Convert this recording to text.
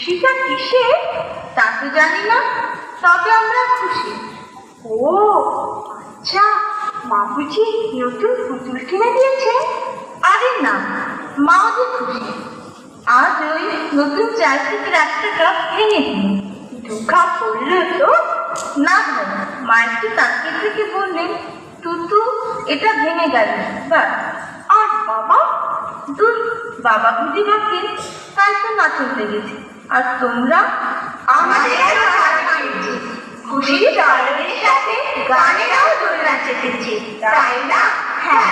সেটা কিসে তা তো জানি না, তবে আমরা খুশি। ও আচ্ছা, মা বুঝি নতুন পুতুল কিনে দিয়েছে? আরে না, মাও যে খুশি। আজ ওই নতুন চাল থেকে একটা কাপ ভেঙে দিল, ধোকা পড়ল তো। না ভাই, মা একটু তাকিয়ে থেকে বললেন, তুতু এটা ভেঙে গেল বাস। আর বাবা? দূর, বাবা বুঝি ভাবছেন তাই তো নাচন লেগেছে। আর তোমরা? আমাদের খুশির চরণের সাথে গানেরাও দোলনা চেপেছে, তাই না? হ্যাঁ।